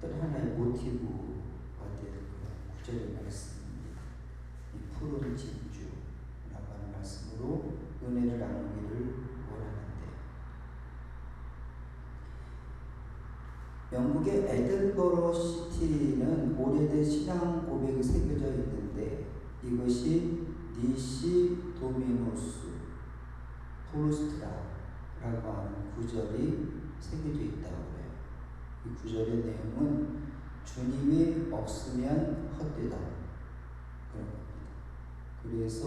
어떤 하나의 모티브가 되는 구절의 말씀입니다. 이 푸른 진주라고 하는 말씀으로 은혜를 나누기를 원하는데, 영국의 에든버러 시티는 오래된 신앙 고백이 새겨져 있는데, 이것이 니시 도미누스 프루스트라라고 하는 구절이 새겨져 있다고 해요. 이 구절의 내용은 주님이 없으면 헛되다 그런 겁니다. 그래서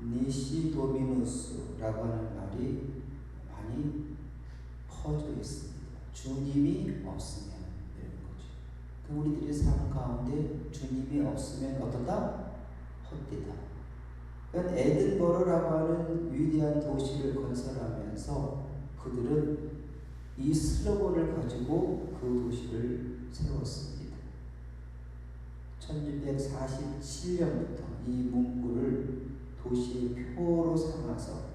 니시 도미누스라고 하는 말이 많이 퍼져 있습니다. 주님이 없으면 이런 거죠. 그 우리들의 삶 가운데 주님이 없으면 어떠다? 헛되다. 그러니까 에든버러라고 하는 위대한 도시를 건설하면서 그들은 이 슬로건을 가지고 그 도시를 세웠습니다. 1647년부터 이 문구를 도시의 표로 삼아서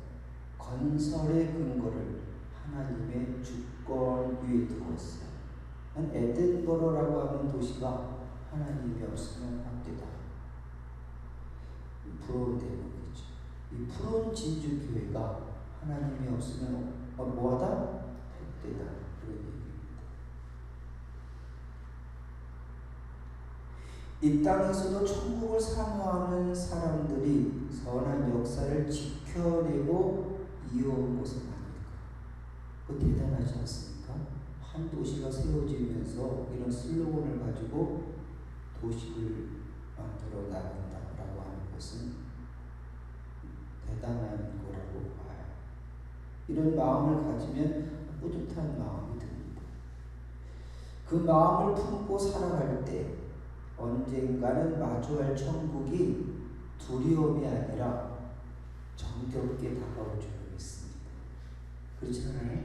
건설의 근거를 하나님의 주권 위에 두었어요. 에든버러라고 하는 도시가 하나님이 없으면 헛되다. 부러운 대목이죠. 이 푸른 진주교회가 하나님이 없으면 뭐하다? 헛되다. 그런 얘기입니다. 이 땅에서도 천국을 사모하는 사람들이 선한 역사를 지켜내고 이어온 것은 아닐까. 그 대단하지 않습니까? 한 도시가 세워지면서 이런 슬로건을 가지고 도시를 만들어 나간다라고 하는 것은 대단한 거라고 봐요. 이런 마음을 가지면 뿌듯한 마음이 듭니다. 그 마음을 품고 살아갈 때 언젠가는 마주할 천국이 두려움이 아니라 정겹게 다가올 줄 믿습니다. 그렇지 않아요?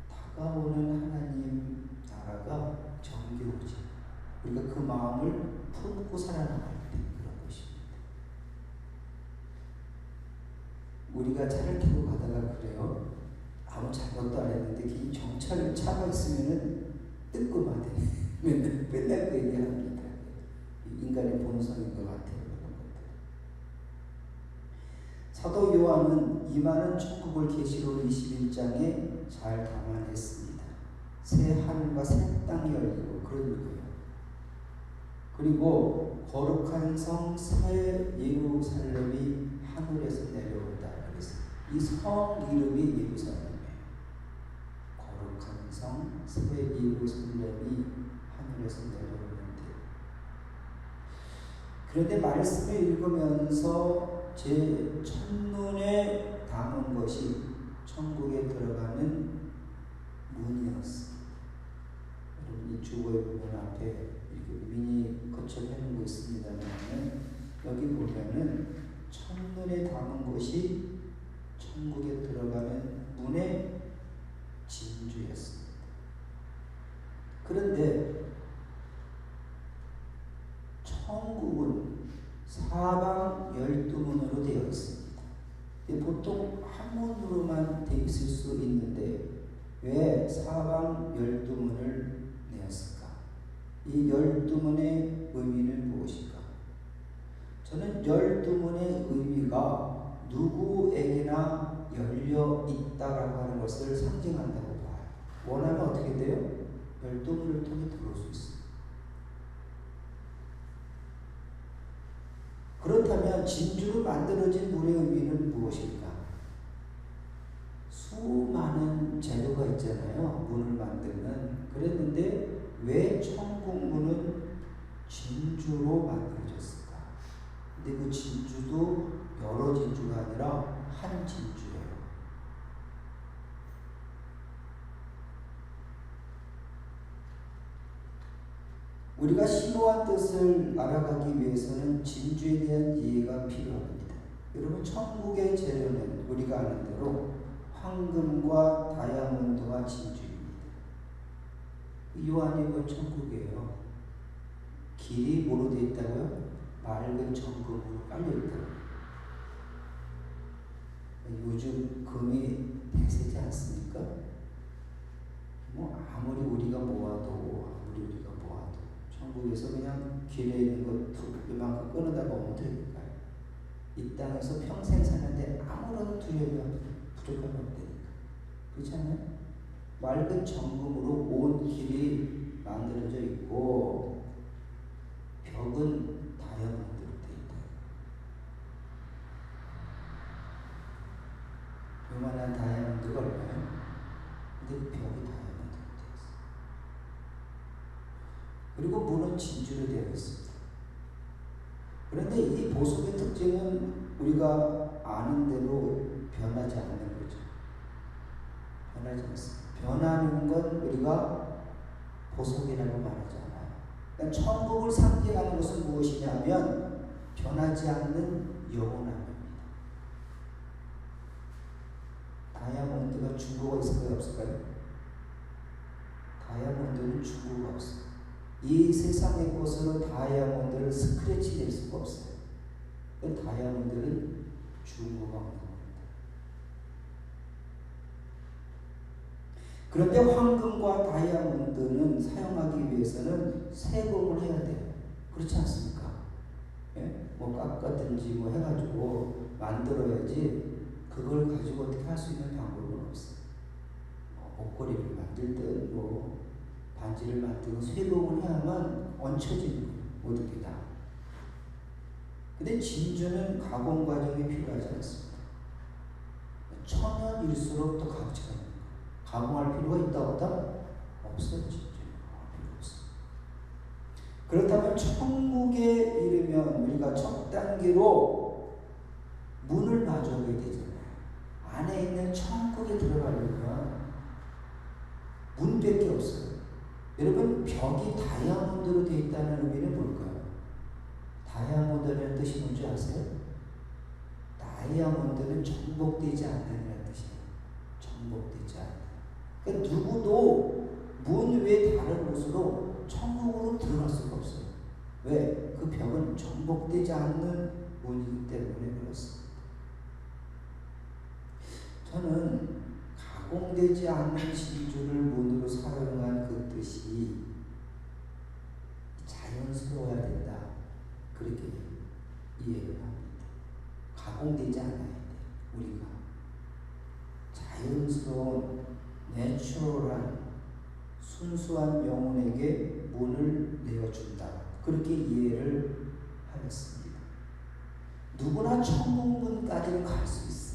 다가오는 하나님 나라가 정겨우죠. 우리가 그 마음을 품고 살아나갈 때 그런 것입니다. 우리가 차를 타고 가다가 그래요. 아무 잘못도 안 했는데 긴 경찰 차가 있으면은 뜨끔하대. 맨날 그 얘기합니다. 인간의 본성인 것 같아요. 사도 요한은 임하는 천국을 계시록 21장에 잘 담아냈습니다. 새 하늘과 새 땅이 열리고 그런 거예요. 그리고 거룩한 성 새 예루살렘이 하늘에서 내려온다. 그래서 이 성 이름이 예루살렘이에요. 거룩한 성 새 예루살렘이 하늘에서 내려오는데, 그런데 말씀을 읽으면서 제 첫눈에 담은 것이 천국에 들어가는 문이었습니다. 여러분 이 주보의 부분 앞에 이렇게 미니 거쳐놓은 거 있습니다만, 여기 보면은 첫눈에 담은 것이 천국에 들어가는 문의 진주였습니다. 그런데 천국은 사방 12문으로 되어 있습니다. 보통 한 문으로만 되어 있을 수 있는데 왜 사방 12문을 내었을까? 이 12문의 의미는 무엇일까? 저는 12문의 의미가 누구에게나 열려 있다라고 하는 것을 상징한다고 봐요. 원하면 어떻게 돼요? 12문을 통해 들어올 수 있어요. 그렇다면 진주로 만들어진 물의 의미는 무엇일까? 수많은 재료가 있잖아요. 문을 만드는. 그랬는데 왜 천국 문은 진주로 만들어졌을까? 근데 그 진주도 여러 진주가 아니라 한 진주예요. 우리가 심오한 뜻을 알아가기 위해서는 진주에 대한 이해가 필요합니다. 여러분, 천국의 재료는 우리가 아는 대로 황금과 다이아몬드와 진주입니다. 요한이 그 천국이에요. 길이 뭐로 되어 있다고요? 맑은 정금으로 깔려있다고요. 요즘 금이 대세지 않습니까? 아무리 우리가 모아도 아무리 길에 있는 것 이만큼 끊어다가 오면 되니까요. 이 땅에서 평생 사는데 아무런 두려움이 부족함이 없다니까. 그렇지 않아요? 맑은 정금으로 온 길이 만들어져 있고 벽은 다이아몬드로 되어 있다. 요만한 다이아몬드가 얼마예요? 근데 그 벽이 다이아몬드로 되어 있어요. 그리고 문은 진주로 되어 있습니다. 그런데 이 보석의 특징은 우리가 아는 대로 변하지 않는 거죠. 변하지 않습니다. 변하는 건 우리가 보석이라고 말하지 않아요. 그러니까 천국을 상징하는 것은 무엇이냐면 변하지 않는 영원함입니다. 다이아몬드가 중고가 있을까요? 없을까요? 다이아몬드는 중고가 없어요. 이 세상의 것으로 다이아몬드를 스크래치 낼 수가 없어요. 그 다이아몬드는 중고가 없는 겁니다. 그런데 황금과 다이아몬드는 사용하기 위해서는 세공을 해야 돼요. 그렇지 않습니까? 예? 뭐 깎아든지 뭐 해가지고 만들어야지 그걸 가지고 어떻게 할 수 있는 방법은 없어요. 목걸이를 만들든 뭐 반지를 만들고 세공을 해야만 얹혀지는 거예요. 모든 게 다. 근데 진주는 가공 과정이 필요하지 않습니다. 천연일수록 더 가치가 있는 거예요. 가공할 필요가 있다 없다? 없어요. 진주는 필요 없어요. 그렇다면 천국에 이르면 우리가 첫 단계로 문을 마주하게 되잖아요. 안에 있는 천국에 들어가려면 문밖에 없어요. 여러분, 벽이 다이아몬드로 되어 있다는 의미는 뭘까요? 다이아몬드라는 뜻이 뭔지 아세요? 다이아몬드는 정복되지 않는다는 뜻이에요. 정복되지 않는다. 그러니까 누구도 문 외 다른 곳으로 천국으로 들어갈 수가 없어요. 왜? 그 벽은 정복되지 않는 문이기 때문에 그렇습니다. 저는 가공되지 않는 진주를 문으로 사용한 그 뜻이 자연스러워야 된다. 그렇게 이해를 합니다. 가공되지 않아야 돼. 우리가 자연스러운 내추럴한 순수한 영혼에게 문을 내어준다. 그렇게 이해를 하였습니다. 누구나 천국문까지는 갈 수 있어요.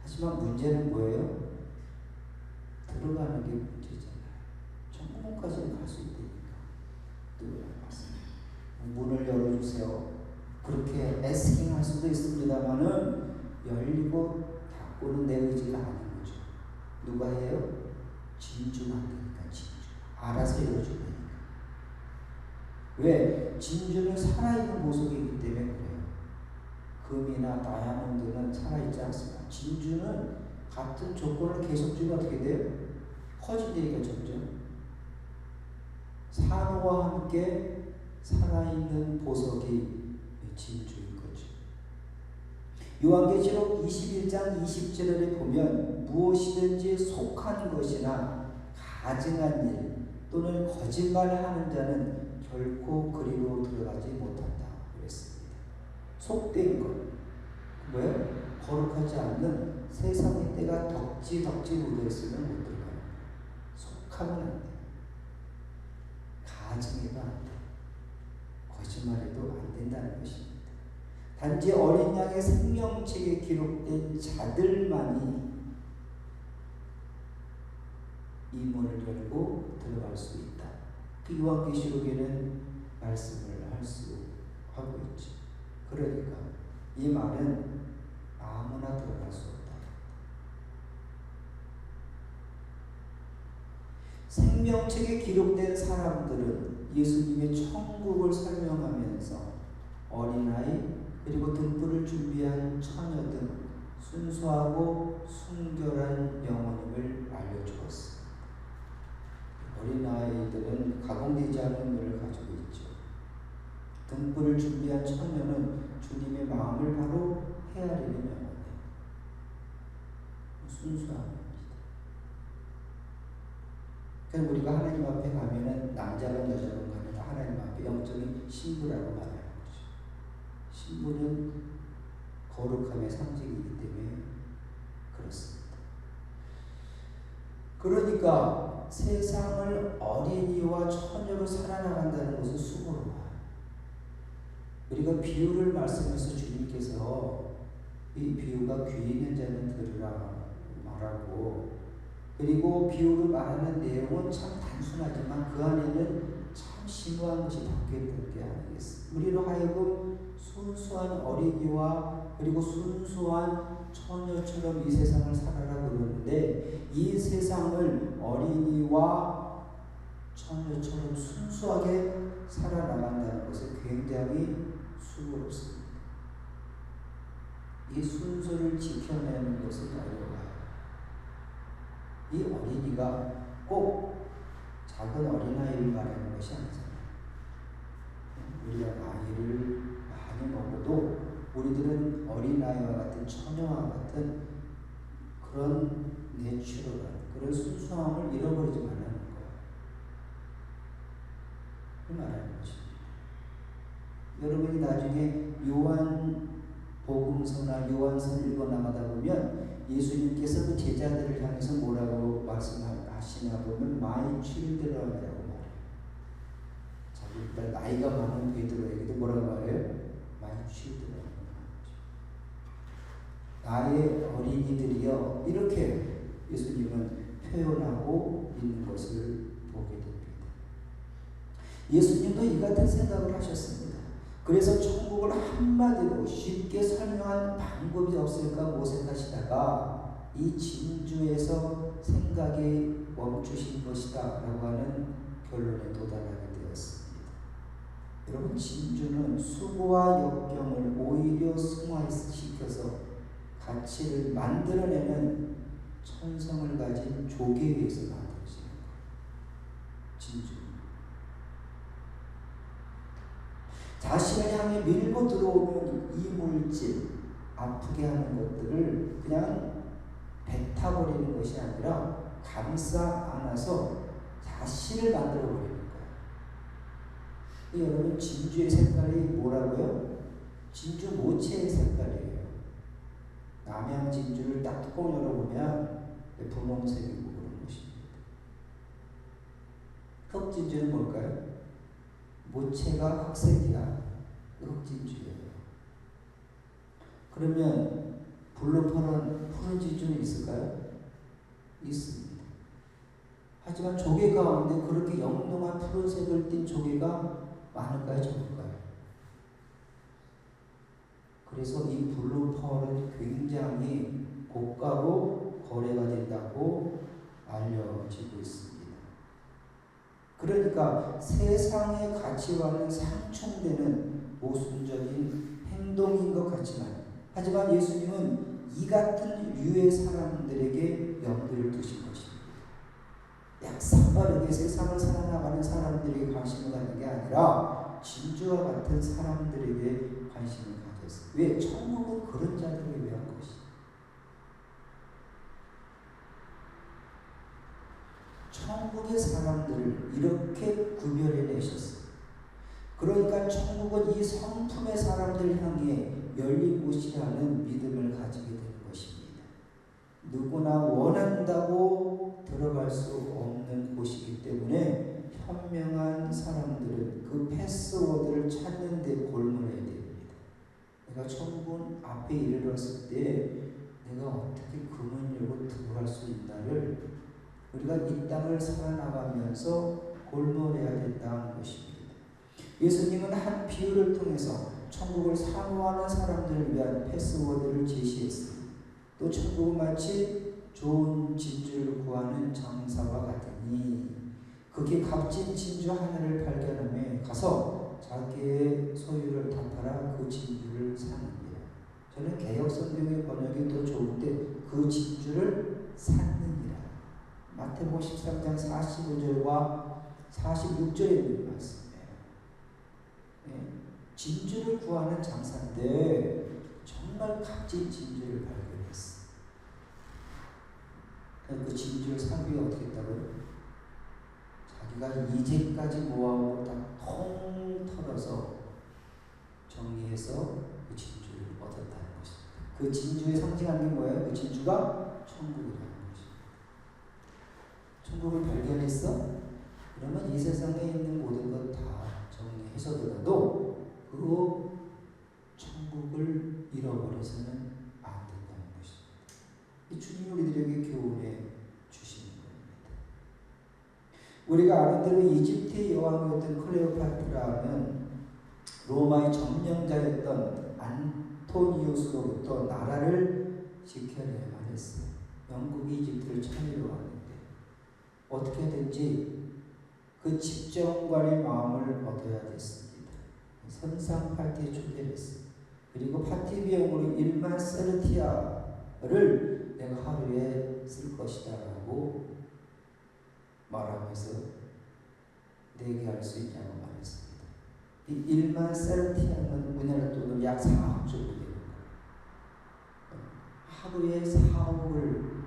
하지만 문제는 뭐예요? 들어가는 게 문제잖아요. 천국문까지는 갈 수 있다니까. 누구나 맞습니다. 문을 열어주세요. 그렇게 애스킹 할 수도 있습니다만은 열리고 닫고는 내 의지가 아닌 거죠. 누가 해요? 진주가 하니까 진주. 알아서 열어주니까. 왜? 진주는 살아있는 보석이기 때문에 그래요. 금이나 다이아몬드는 살아있지 않습니다. 진주는 같은 조건을 계속 주면 어떻게 돼요? 커진다니까 점점. 산호와 함께 살아있는 보석이 진주인 거죠. 요한계시록 21장 20절에 보면 무엇이든지 속한 것이나 가증한 일 또는 거짓말하는 자는 결코 그리로 들어가지 못한다 그랬습니다. 속된 것, 왜? 거룩하지 않는 세상의 때가 덕지 묻어있으면 못 들어가요. 속하면 안 돼. 가증해도 안 돼. 거짓말해도 안 된다는 것입니다. 단지 어린 양의 생명책에 기록된 자들만이 이 문을 열고 들어갈 수 있다. 그 요한계시록에는 말씀을 하고 있죠. 그러니까 이 말은 아무나 들어갈 수 없다. 생명책에 기록된 사람들은 예수님의 천국을 설명하면서 어린아이 그리고 등불을 준비한 처녀 등 순수하고 순결한 영혼임을 알려주었습니다. 어린아이들은 가공되지 않은 물을 가지고 있죠. 등불을 준비한 처녀는 주님의 마음을 바로 헤아리는 영혼이에요. 순수한 겁니다. 그래서 우리가 하나님 앞에 가면은 남자건 여자건 간에 다 영적인 신부라고 말하는 거죠. 신부는 거룩함의 상징이기 때문에 그렇습니다. 그러니까 세상을 어린이와 처녀로 살아나간다는 것은 수고로워요. 우리가 비유를 말씀해서 주님께서 이 비유가 귀 있는 자는 들으라 말하고, 그리고 비유를 말하는 내용은 참 단순하지만 그 안에는 참 심오한 것이 담겨있는 게 아니겠습니까? 우리로 하여금 순수한 어린이와 그리고 순수한 처녀처럼 이 세상을 살아라 그러는데, 이 세상을 어린이와 처녀처럼 순수하게 살아나간다는 것은 굉장히 수고롭습니다. 이 순수를 지켜내는 것은 어려워요. 이 어린이가 꼭 작은 어린아이를 말하는 것이 아니잖아요. 우리가 나이를 많이 먹어도 우리들은 어린아이와 같은 처녀와 같은 그런 내추럴한 그런 순수함을 잃어버리지 말라는 거예요. 그 말하는 것입니다. 여러분이 나중에 요한복음서나 요한서를 읽어 나가다 보면 예수님께서 그 제자들을 향해서 뭐라고 말씀하시나 보면 My children이라고 말해요. 자기 나이가 많은 베드로에게도 뭐라고 말해요? My children. 나의 어린이들이여, 이렇게 예수님은 표현하고 있는 것을 보게 됩니다. 예수님도 이 같은 생각을 하셨습니다. 그래서 천국을 한마디로 쉽게 설명한 방법이 없을까 모색하시다가 이 진주에서 생각이 멈추신 것이다 라고 하는 결론에 도달하게 되었습니다. 여러분, 진주는 수고와 역경을 오히려 승화시켜서 가치를 만들어내는 천성을 가진 조개에 의해서 만들어지는 거예요. 진주. 자신을 향해 밀고 들어오는 이물질, 아프게 하는 것들을 그냥 뱉어버리는 것이 아니라 감싸 안아서 자신을 만들어버리는 거예요. 여러분, 진주의 색깔이 뭐라고요? 진주 모체의 색깔이에요. 남양 진주를 딱 뚜껑 열어보면 분홍색이고 그런 것입니다. 흑진주는 뭘까요? 모체가 흑색이야. 흑진주예요. 그러면 블루펄은 푸른 진주는 있을까요? 있습니다. 하지만 조개 가운데 그렇게 영롱한 푸른색을 띤 조개가 많을까요? 적을까요? 그래서 이 블루펄은 굉장히 고가로 거래가 된다고 알려지고 있습니다. 그러니까 세상의 가치와는 상충되는 모순적인 행동인 것 같지만, 하지만 예수님은 이 같은 유의 사람들에게 염두를 두신 것입니다. 약삭빠르게 세상을 살아나가는 사람들에게 관심을 갖는 게 아니라 진주와 같은 사람들에게 관심을 가졌어요. 왜? 천국은 그런 자들을 위한 것이죠. 천국의 사람들을 이렇게 구별해내셨어요. 그러니까 천국은 이 성품의 사람들 향해 열린 곳이라는 믿음을 가지게 되는 것입니다. 누구나 원한다고 들어갈 수 없는 곳이기 때문에 현명한 사람들은 그 패스워드를 찾는 데 골몰해야 됩니다. 내가 천국 앞에 이르렀을 때 내가 어떻게 그 문 열고 들어갈 수 있나를 우리가 이 땅을 살아나가면서 골몰해야 된다는 것입니다. 예수님은 한 비유를 통해서 천국을 사모하는 사람들을 위한 패스워드를 제시했습니다. 또 천국은 마치 좋은 진주를 구하는 장사와 같으니 그게 값진 진주 하나를 발견하며 가서 자기의 소유를 다 팔아 그 진주를 사는 거예요. 저는 개역성경의 번역이 더 좋은데 그 진주를 샀느니라. 마태복음 13장 45절과 46절에 있는 말씀이에요. 진주를 구하는 장사인데 정말 값진 진주를 발견했어. 그 진주를 사기 어떻게 했다고요? 자기가 이제까지 모아오고 다 통해서 그 진주를 얻었다는 것입니다. 그 진주에 상징하는 게 뭐예요? 그 진주가 천국이라는 것입니다. 천국을 발견했어? 그러면 이 세상에 있는 모든 것 다 정리해서더라도 그 천국을 잃어버려서는 안 된다는 것입니다. 이 주님이 우리들에게 교훈해 주시는 겁니다. 우리가 아는 대로 이집트의 여왕이었던 클레오파트라는 로마의 점령자였던 안토니우스로부터 나라를 지켜내야만 했어요. 영국이 이집트를 쳐내려 왔는데 어떻게든지 그 집정관의 마음을 얻어야 됐습니다. 선상 파티에 초대를 했어요. 그리고 파티 비용으로 1만 세르티아를 내가 하루에 쓸 것이다 라고 말하면서 내게 할 수 있냐고 말했습니다. 이 1만 세르티아는 우리나라 돈으로 약 4억 정도 되는 거예요. 하루에 4억을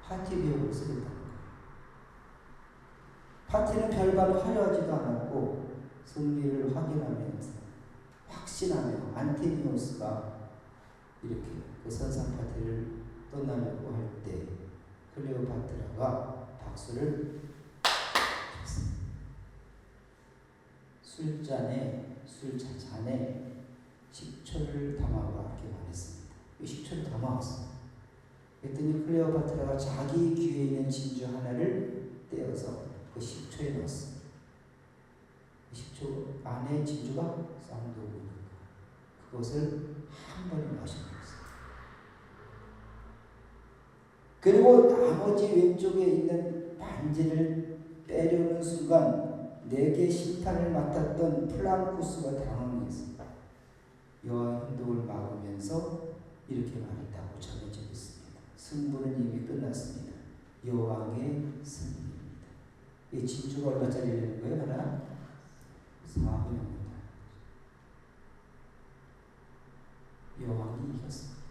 파티 비용으로 쓰겠다는 거예요. 파티는 별반 화려하지도 않았고 승리를 확인하면서 확신하며 안티니오스가 이렇게 그 선상 파티를 떠나려고 할 때 클레오파트라가 박수를 쳤습니다. 술잔에 식초를 담아와 이렇게 말했습니다. 이 식초를 담아왔어. 그랬더니 클레오파트라가 자기 귀에 있는 진주 하나를 떼어서 그 식초에 넣었어. 그 식초 안에 진주가 쌍둥이 있는 거. 그것을 한 번에 마시는 거였어. 그리고 나머지 왼쪽에 있는 반지를 빼려는 순간 내게 심판을 맡았던 플랑쿠스가 당황했습니다. 여호와의 행동을 막으면서 이렇게 말했다고 전해져 있습니다. 승부는 이미 끝났습니다. 여왕의 승리입니다. 이 진주가 얼마짜리라는 거예요? 하나? 4분입니다. 여왕이 이겼습니다.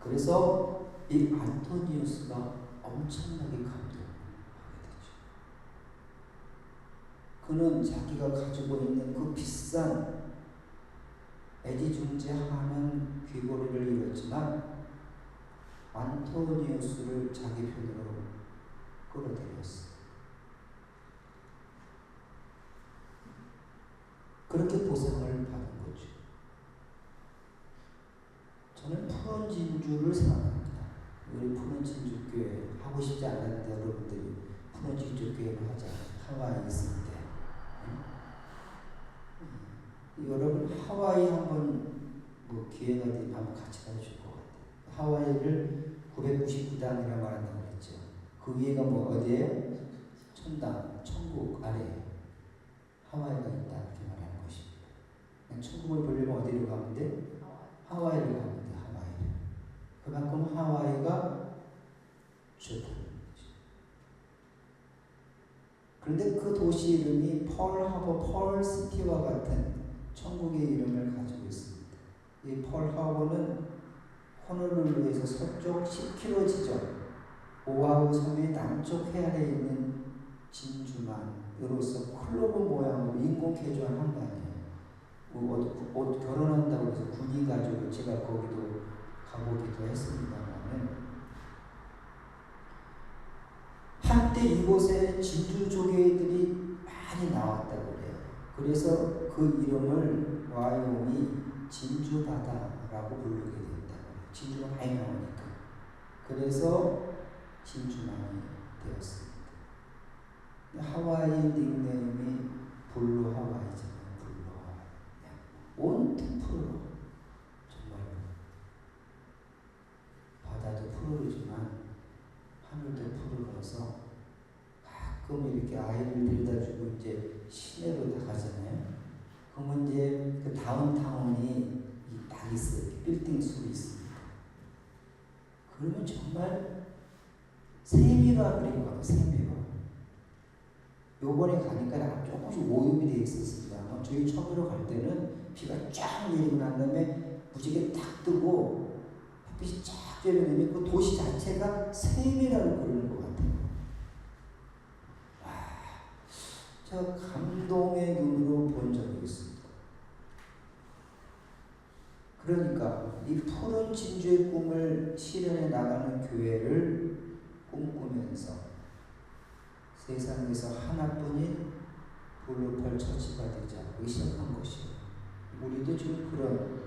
그래서 이 안토니우스가 엄청나게 감동하게 되죠. 그는 자기가 가지고 있는 그 비싼 애지중지하는 귀고리를 잃었지만 안토니우스를 자기 편으로 끌어들였어. 그렇게 보상을 받은 거죠. 저는 푸른 진주를 생각합니다. 우리 푸른 진주교회 하고 싶지 않았는데 여러분들이 푸른 진주교회를 하자. 하와이에 있을 때. 여러분 하와이 한번 뭐 기회가 되면 한번 같이 가면 좋을 것 같아요. 하와이를 999단이라고 말한다고 그랬죠. 그 위에가 뭐 어디예요? 천당, 천국 아래 하와이가 있다 이렇게 말하는 것입니다. 천국을 보려면 어디로 가면 돼? 하와이를 가면 돼. 하와이를. 그만큼 하와이가 좋다는 거죠. 그런데 그 도시 이름이 펄하버, 펄시티와 같은 천국의 이름을 가지고 있습니다. 이 펄하버는 호놀룰루에서 서쪽 10km 지점 오아후 섬의 남쪽 해안에 있는 진주만으로서 클로버 모양으로 인공 개조한 한반이에요. 옷 결혼한다고 해서 군이 가지고 제가 거기도 가보기도 했습니다만은 한때 이곳에 진주 조개들이 많이 나왔다고 그래요. 그래서 그 이름을 와이om이 진주바다라고 부르게 됐다고 해요. 진주가 많이 나오니까. 그래서 진주만이 되었습니다. 하와이 닉네임이 블루 하와이잖아요. 블루 하와이. 온통 푸르러. 정말로. 바다도 푸르르지만 하늘도 푸르러서 가끔 이렇게 아이를 데려다 주고 이제 시내로 나가잖아요. 그러면 이제 그 다운타운이 딱 있어요. 빌딩 수가 있습니다. 그러면 정말 세미라 그린 것 같아요. 세미라. 요번에 가니까 조금씩 오염이 되어 있었습니다. 저희 처음으로 갈 때는 비가 쫙 내리고 난 다음에 무지개 딱 뜨고 햇빛이 쫙 쬐면 그 도시 자체가 세미라를 그리는 것 같아요. 와, 제가 감동의 눈으로 본 적이 있습니다. 푸른 진주의 꿈을 실현해 나가는 교회를 꿈꾸면서 세상에서 하나뿐인 글로벌 처치가 되자고 시작한 것이에요. 우리도 지금 그런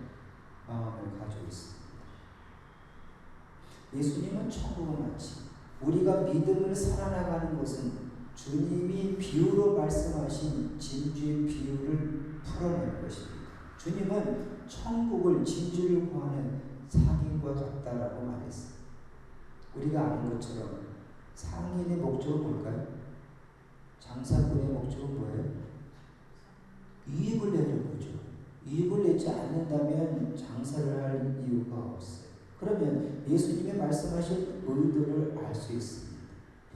마음을 가지고 있습니다. 예수님은 천국을 마치 우리가 믿음을 살아나가는 것은 주님이 비유로 말씀하신 진주의 비유를 풀어내는 것입니다. 주님은 천국을 진주를 구하는 상인과 같다라고 말했어요. 우리가 아는 것처럼 상인의 목적은 뭘까요? 장사꾼의 목적은 뭐예요? 이익을 내는 거죠. 이익을 내지 않는다면 장사를 할 이유가 없어요. 그러면 예수님의 말씀하신 의도를 알 수 있습니다.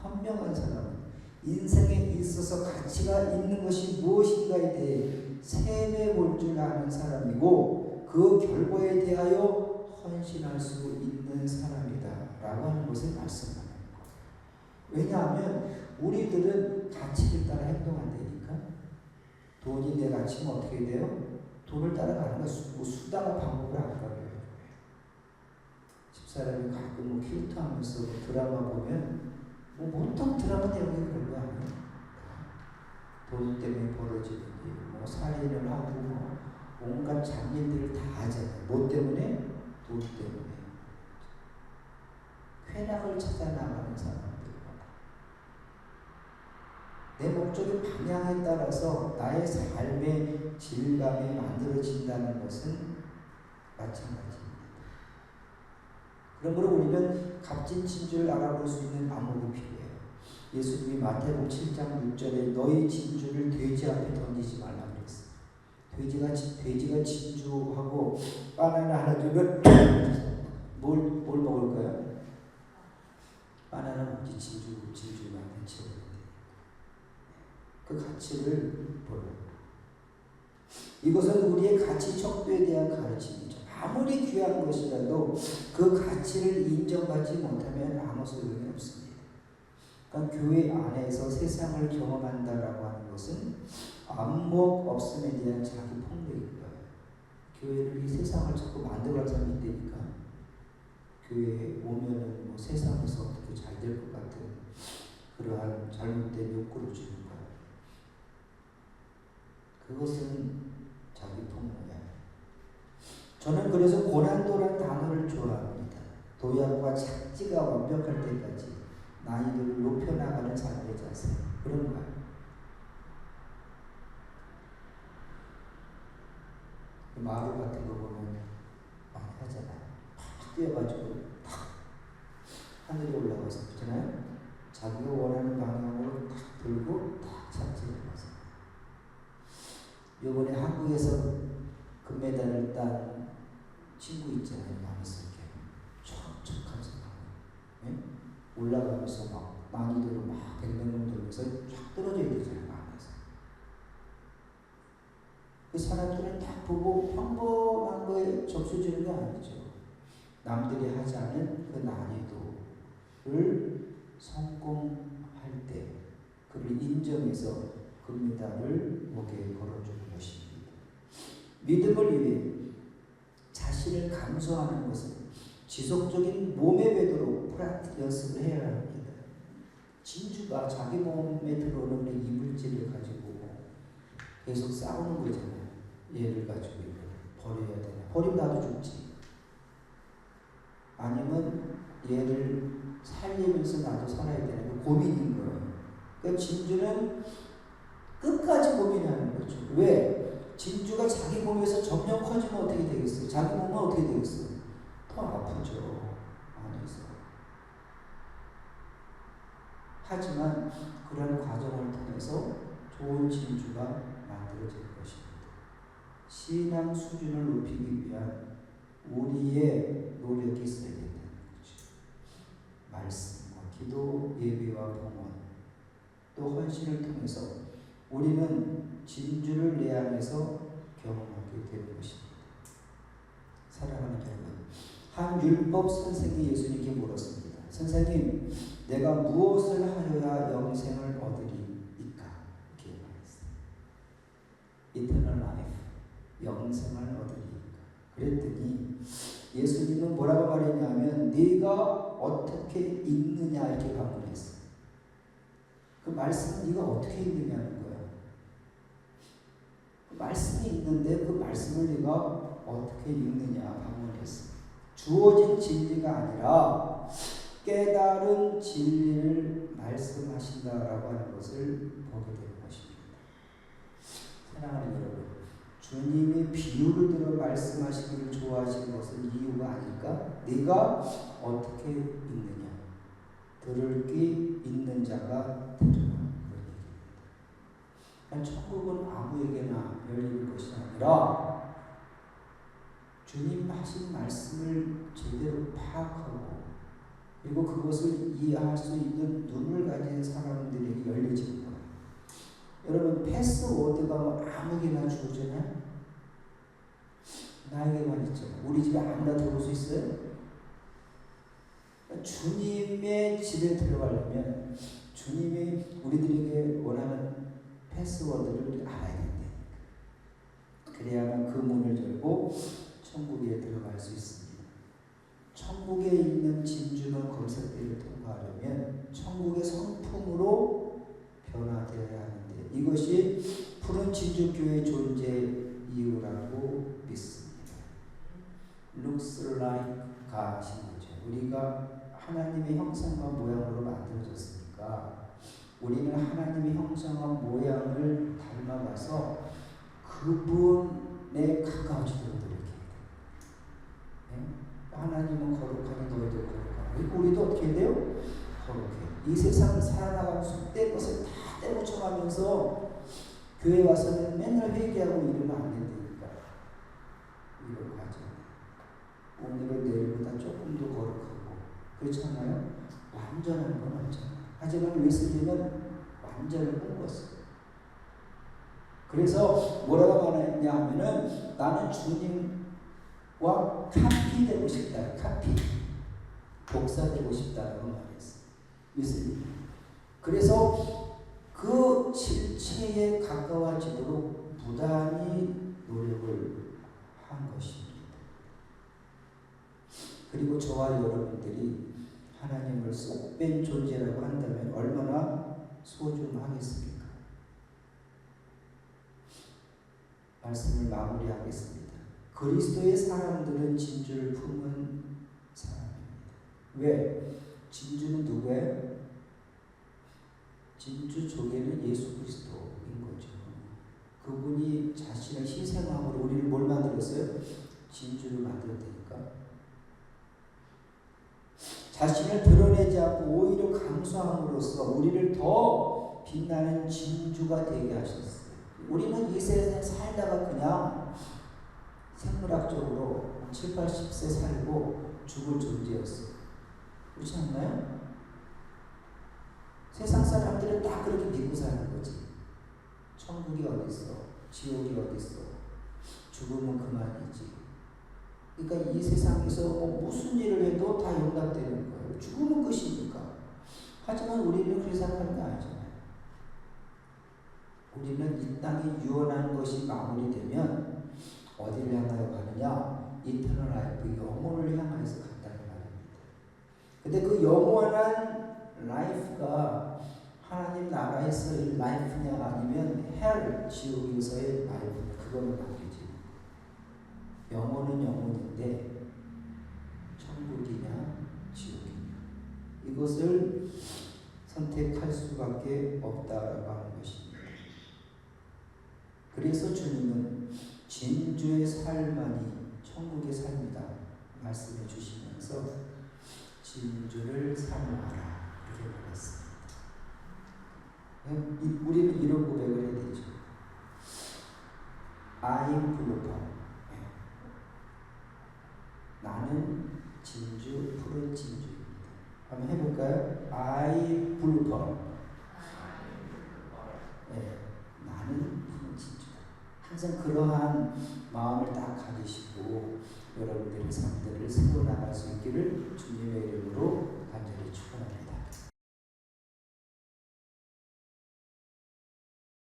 현명한 사람은 인생에 있어서 가치가 있는 것이 무엇인가에 대해 세뇌 볼 줄 아는 사람이고 그 결과에 대하여 헌신할 수 있는 사람이다 라고 하는 것을 말씀하는 거예요. 왜냐하면 우리들은 가치를 따라 행동한다니까. 돈이 내 가치면 어떻게 돼요? 돈을 따라가는 거 수단과 방법을 안 가려요. 집사람이 가끔 킬트 하면서 드라마 보면 보통 드라마 내용이 그런 거 아니에요? 돈 때문에 벌어지는 일, 살인을 하고 온갖 잡일들을 다 하잖아요. 뭐 때문에? 돈 때문에. 쾌락을 찾아 나가는 사람들. 내 목적의 방향에 따라서 나의 삶의 질감이 만들어진다는 것은 마찬가지입니다. 그러므로 우리는 값진 진주를 알아볼 수 있는 안목이 필요해요. 예수님이 마태복음 7장 6절에 너희 진주를 돼지 앞에 던지지 말라고 그랬어요. 돼지가 진주하고 바나나 하나 주면 뭘 먹을까요? 바나나 먹지 진주만 해치우는데 그 가치를 보여요. 이것은 우리의 가치 척도에 대한 가르침이죠. 아무리 귀한 것이라도 그 가치를 인정받지 못하면 아무 소용이 없습니다. 그러니까 교회 안에서 세상을 경험한다라고 하는 것은 안목 없음에 대한 자기 폭로인 거예요. 교회를 이 세상을 자꾸 만들어갈 사람이 있다니까. 교회에 오면은 세상에서 어떻게 잘 될 것 같은 그러한 잘못된 욕구를 주는 거예요. 그것은 자기 폭로야. 저는 그래서 고난도라는 단어를 좋아합니다. 도약과 착지가 완벽할 때까지 난이도를 높여나가는 삶의 자세. 그런 거예요. 마루 같은 거 보면 많이 하잖아요. 팍 뛰어가지고 팍 하늘에 올라가서 그렇잖아요. 자기가 원하는 방향으로 탁 들고 탁 착지를 해서. 이번에 한국에서 금메달을 딴 친구 있잖아요. 남이스럽게 척척하면서 네? 올라가면서 막 난이도로 막 100명 돌면서 쫙 떨어져야 되잖아요. 안에서 그 사람들은 딱 보고 평범한 거에 점수 주는 게 아니죠. 남들이 하지 않은 그 난이도를 성공할 때 그를 인정해서 금메달을 목에 걸어주는 것입니다. 믿음을 위해 자신을 감수하는 것은 지속적인 몸에 배도록 프라틱 연습을 해야 합니다. 진주가 자기 몸에 들어오는 이물질을 가지고 계속 싸우는 거잖아요. 얘를 가지고 버려야 되나? 버리면 나도 죽지. 아니면 얘를 살리면서 나도 살아야 되나? 고민인 거예요. 그러니까 진주는 끝까지 고민하는 거죠. 왜? 진주가 자기 몸에서 점점 커지면 어떻게 되겠어요? 자기 몸은 어떻게 되겠어요? 더 아프죠. 안에서. 하지만 그런 과정을 통해서 좋은 진주가 만들어질 것입니다. 신앙 수준을 높이기 위한 우리의 노력이 있어야 된다는 거죠. 말씀과 기도, 예배와 봉헌, 또 헌신을 통해서 우리는 진주를 내 안에서 경험하게 되는 것입니다. 사랑하는 여러분, 한 율법 선생이 예수님께 물었습니다. 선생님, 내가 무엇을 하여야 영생을 얻으리이까? 이렇게 말했어요. Eternal life, 영생을 얻으리이까? 그랬더니 예수님은 예수님은 뭐라고 말했냐면 네가 어떻게 읽느냐 이렇게 반문했어요. 그 말씀은 네가 어떻게 읽느냐는 거야. 그 말씀이 있는데 그 말씀을 네가 어떻게 읽느냐 반문했어요. 주어진 진리가 아니라 깨달은 진리를 말씀하신다라고 하는 것을 보게 되는 것입니다. 사랑하는 여러분, 주님이 비유를 들어 말씀하시기를 좋아하시는 것은 이유가 아닐까? 네가 어떻게 읽느냐. 들을 귀 있는 자가 들으라. 천국은 아무에게나 열리는 것이 아니라 주님 하신 말씀을 제대로 파악하고 그리고 그것을 이해할 수 있는 눈을 가진 사람들에게 열려지는 거예요. 여러분 패스워드가 뭐 아무에게나 주어지나요? 나에게만 있죠. 우리 집에 아무나 들어올 수 있어요? 주님의 집에 들어가려면 주님이 우리들에게 원하는 패스워드를 알아야 된대. 그래야만 그 문을 열고 천국에 들어갈 수 있습니다. 천국에 있는 진주는 검색대를 통과하려면 천국의 성품으로 변화되어야 하는데 이것이 푸른 진주교의 존재 이유라고 믿습니다. Looks like God인 거죠. 우리가 하나님의 형상과 모양으로 만들어졌으니까 우리는 하나님의 형상과 모양을 닮아가서 그분에 가까워지도록 노력해야 돼요. 네? 하나님은 거룩하니 너희도 거룩하고 그리고 우리도 어떻게 해야 돼요? 거룩해. 이 세상을 살아나가면서 속된 것을 다 때묻혀가면서 교회 와서는 맨날 회개하고 이러면 안 된다니까. 이러고 하죠. 오늘은 내일보다 조금 더 거룩하고 그렇잖아요? 완전한 건 없잖아요. 하지만 웨슬리는 완전을 꿈꿨어요. 그래서 뭐라고 말했냐 하면은 나는 주님과 카피 되고 싶다. 카피. 복사되고 싶다라고 말했어요. 웨슬리. 그래서 그 실체에 가까워지도록 부단히 노력을 한 것입니다. 그리고 저와 여러분들이 하나님을 쏙 뺀 존재라고 한다면 얼마나 소중하겠습니까? 말씀을 마무리하겠습니다. 그리스도의 사람들은 진주를 품은 사람입니다. 왜? 진주는 누구예요? 진주 조개는 예수 그리스도인 거죠. 그분이 자신을 희생함으로 우리를 뭘 만들었어요? 진주를 만들었다니까. 자신을 드러내지 않고 오히려 감수함으로써 우리를 더 빛나는 진주가 되게 하셨어요. 우리는 이 세상에 살다가 그냥 생물학적으로 7, 80세 살고 죽을 존재였어요. 그렇지 않나요? 세상 사람들은 다 그렇게 믿고 사는 거지. 천국이 어디 있어? 지옥이 어디 있어? 죽으면 그만이지. 그러니까 이 세상에서 무슨 일을 해도 다 용납되는 거예요. 죽으면 끝이니까. 하지만 우리는 그렇게 생각하는 게 아니잖아요. 우리는 이 땅이 유언하는 것이 마무리되면 어디를 향하여 가느냐? 이터널 라이프, 영혼을 향해서 간다는 말입니다. 근데 그 영원한 라이프가 하나님 나라에서의 라이프냐 아니면 헬, 지옥에서의 라이프냐, 그거는 바뀌지. 영혼은 영혼인데 천국이냐 지옥이냐 이것을 선택할 수밖에 없다라고 하는 것입니다. 그래서 주님은 진주의 삶만이 천국의 삶이다 말씀해 주시면서 진주를 사모하라 이렇게 말했습니다. 우리는 이런 고백을 해야 되죠. I'm blue. 나는 진주, 푸른 진주입니다. 한번 해볼까요? I blue pearl. 네, 나는 푸른 진주다. 항상 그러한 마음을 딱 가지시고 여러분들의 삶들을 세워나갈 수 있기를 주님의 이름으로 간절히 축원합니다.